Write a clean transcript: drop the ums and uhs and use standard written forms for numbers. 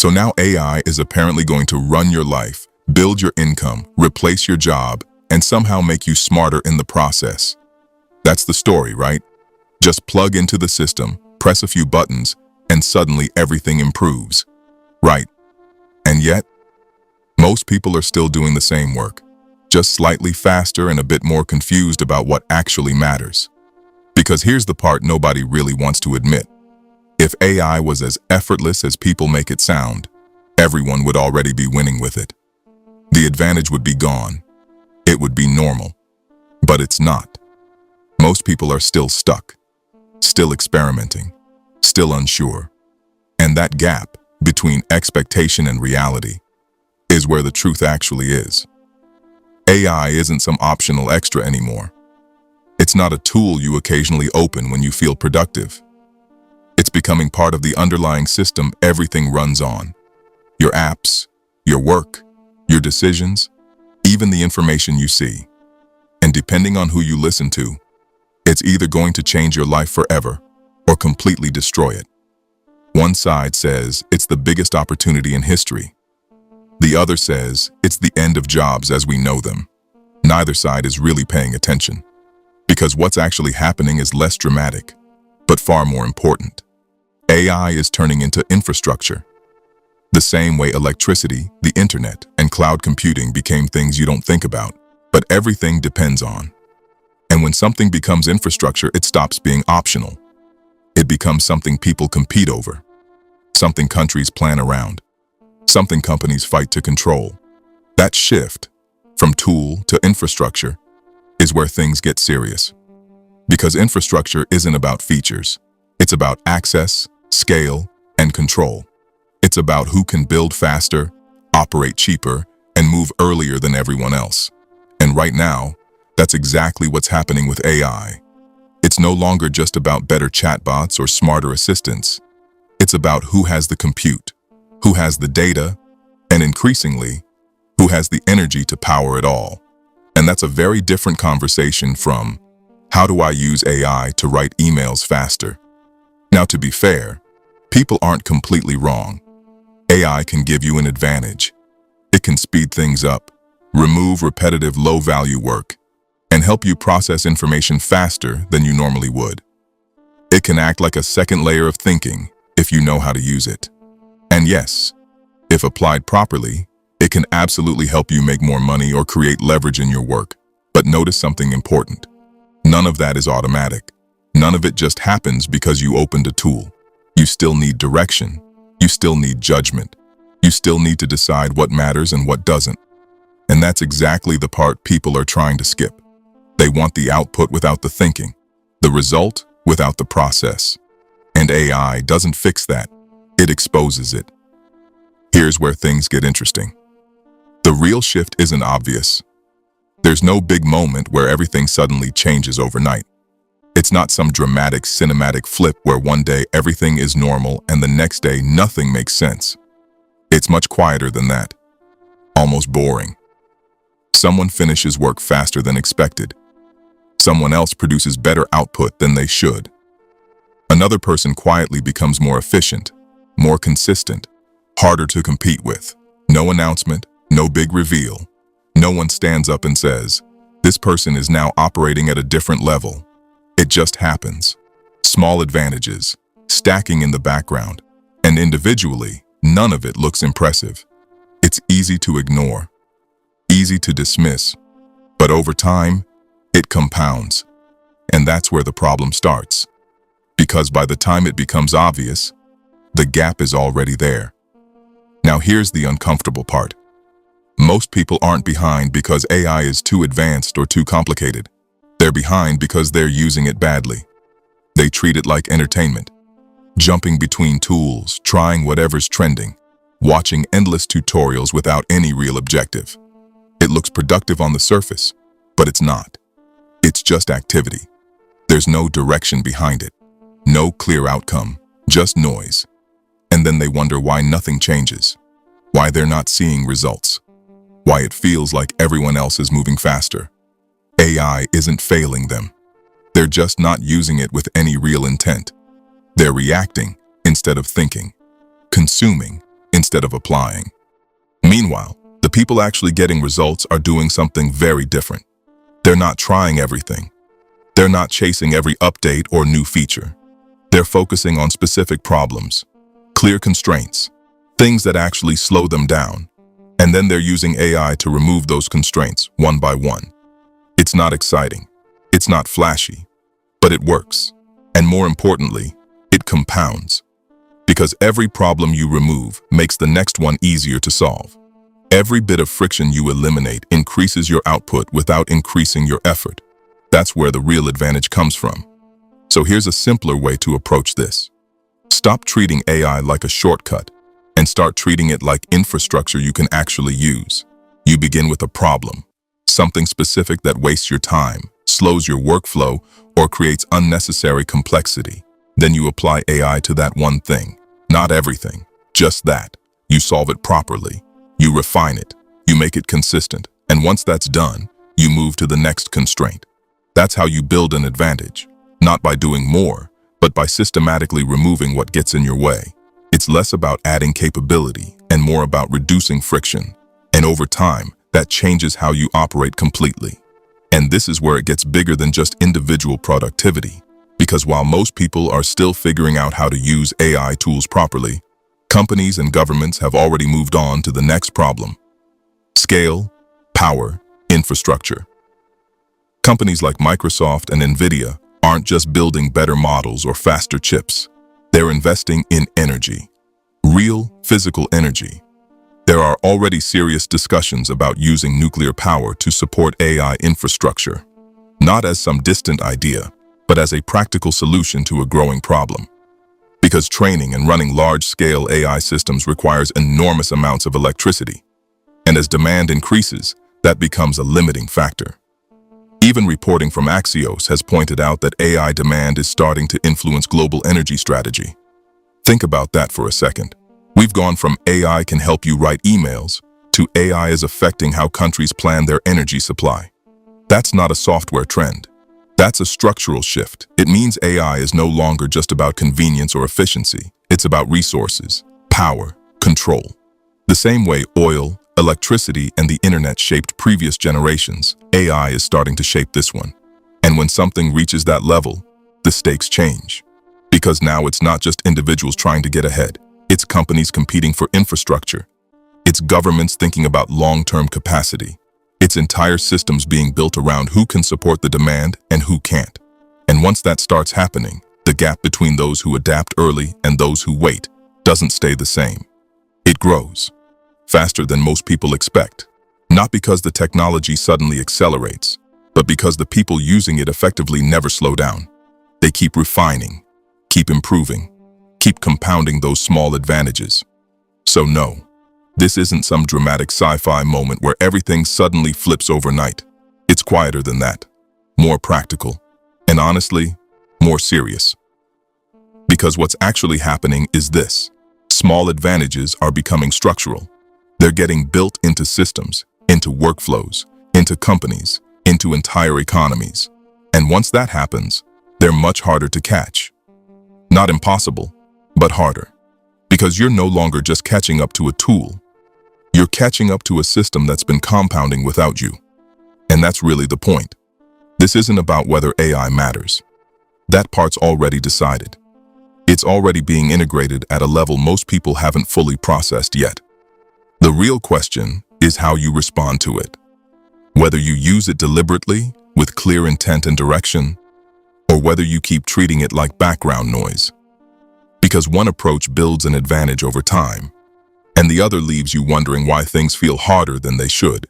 So now AI is apparently going to run your life, build your income, replace your job, and somehow make you smarter in the process. That's the story, right? Just plug into the system, press a few buttons, and suddenly everything improves. Right. And yet, most people are still doing the same work, just slightly faster and a bit more confused about what actually matters. Because here's the part nobody really wants to admit. If AI was as effortless as people make it sound, everyone would already be winning with it. The advantage would be gone. It would be normal. But it's not. Most people are still stuck, still experimenting, still unsure. And that gap between expectation and reality is where the truth actually is. AI isn't some optional extra anymore. It's not a tool you occasionally open when you feel productive. It's becoming part of the underlying system everything runs on. Your apps, your work, your decisions, even the information you see. And depending on who you listen to, it's either going to change your life forever or completely destroy it. One side says it's the biggest opportunity in history. The other says it's the end of jobs as we know them. Neither side is really paying attention, because what's actually happening is less dramatic, but far more important. AI is turning into infrastructure. The same way electricity, the internet, and cloud computing became things you don't think about, but everything depends on. And when something becomes infrastructure, it stops being optional. It becomes something people compete over, something countries plan around, something companies fight to control. That shift from tool to infrastructure is where things get serious. Because infrastructure isn't about features. It's about access, scale, and control. It's about who can build faster, operate cheaper, and move earlier than everyone else. And right now, that's exactly what's happening with AI. It's no longer just about better chatbots or smarter assistants. It's about who has the compute, who has the data, and increasingly, who has the energy to power it all. And that's a very different conversation from, how do I use AI to write emails faster? Now, to be fair, people aren't completely wrong. AI can give you an advantage. It can speed things up, remove repetitive low-value work, and help you process information faster than you normally would. It can act like a second layer of thinking if you know how to use it. And yes, if applied properly, it can absolutely help you make more money or create leverage in your work. But notice something important. None of that is automatic. None of it just happens because you opened a tool. You still need direction. You still need judgment. You still need to decide what matters and what doesn't. And that's exactly the part people are trying to skip. They want the output without the thinking, the result without the process. And AI doesn't fix that. It exposes it. Here's where things get interesting. The real shift isn't obvious. There's no big moment where everything suddenly changes overnight. It's not some dramatic cinematic flip where one day everything is normal and the next day nothing makes sense. It's much quieter than that. Almost boring. Someone finishes work faster than expected. Someone else produces better output than they should. Another person quietly becomes more efficient, more consistent, harder to compete with. No announcement, no big reveal. No one stands up and says, this person is now operating at a different level. It just happens. Small advantages, stacking in the background, and individually, none of it looks impressive. It's easy to ignore, easy to dismiss, but over time, it compounds. And that's where the problem starts. Because by the time it becomes obvious, the gap is already there. Now here's the uncomfortable part. Most people aren't behind because AI is too advanced or too complicated. They're behind because they're using it badly. They treat it like entertainment, jumping between tools, trying whatever's trending, watching endless tutorials without any real objective. It looks productive on the surface, but it's not. It's just activity. There's no direction behind it, no clear outcome, just noise. And then they wonder why nothing changes, why they're not seeing results, why it feels like everyone else is moving faster. AI isn't failing them. They're just not using it with any real intent. They're reacting instead of thinking, consuming instead of applying. Meanwhile, the people actually getting results are doing something very different. They're not trying everything. They're not chasing every update or new feature. They're focusing on specific problems, clear constraints, things that actually slow them down. And then they're using AI to remove those constraints one by one. It's not exciting. It's not flashy, but it works. And more importantly, it compounds. Because every problem you remove makes the next one easier to solve. Every bit of friction you eliminate increases your output without increasing your effort. That's where the real advantage comes from. So here's a simpler way to approach this. Stop treating AI like a shortcut and start treating it like infrastructure you can actually use. You begin with a problem, something specific that wastes your time, slows your workflow, or creates unnecessary complexity. Then you apply AI to that one thing. Not everything, just that. You solve it properly. You refine it. You make it consistent. And once that's done, you move to the next constraint. That's how you build an advantage. Not by doing more, but by systematically removing what gets in your way. It's less about adding capability and more about reducing friction. And over time, that changes how you operate completely. And this is where it gets bigger than just individual productivity. Because while most people are still figuring out how to use AI tools properly, companies and governments have already moved on to the next problem. Scale, power, infrastructure. Companies like Microsoft and NVIDIA aren't just building better models or faster chips. They're investing in energy. Real, physical energy. There are already serious discussions about using nuclear power to support AI infrastructure. Not as some distant idea, but as a practical solution to a growing problem. Because training and running large-scale AI systems requires enormous amounts of electricity. And as demand increases, that becomes a limiting factor. Even reporting from Axios has pointed out that AI demand is starting to influence global energy strategy. Think about that for a second. We've gone from AI can help you write emails to AI is affecting how countries plan their energy supply. That's not a software trend. That's a structural shift. It means AI is no longer just about convenience or efficiency. It's about resources, power, control. The same way oil, electricity, and the internet shaped previous generations, AI is starting to shape this one. And when something reaches that level, the stakes change. Because now it's not just individuals trying to get ahead. It's companies competing for infrastructure. It's governments thinking about long-term capacity. It's entire systems being built around who can support the demand and who can't. And once that starts happening, the gap between those who adapt early and those who wait doesn't stay the same. It grows faster than most people expect. Not because the technology suddenly accelerates, but because the people using it effectively never slow down. They keep refining, keep improving, keep compounding those small advantages. So no. This isn't some dramatic sci-fi moment where everything suddenly flips overnight. It's quieter than that, more practical, and honestly, more serious. Because what's actually happening is this. Small advantages are becoming structural. They're getting built into systems, into workflows, into companies, into entire economies. And once that happens, they're much harder to catch. Not impossible, but harder. Because you're no longer just catching up to a tool. You're catching up to a system that's been compounding without you. And that's really the point. This isn't about whether AI matters. That part's already decided. It's already being integrated at a level most people haven't fully processed yet. The real question is how you respond to it. Whether you use it deliberately, with clear intent and direction, or whether you keep treating it like background noise. Because one approach builds an advantage over time, and the other leaves you wondering why things feel harder than they should.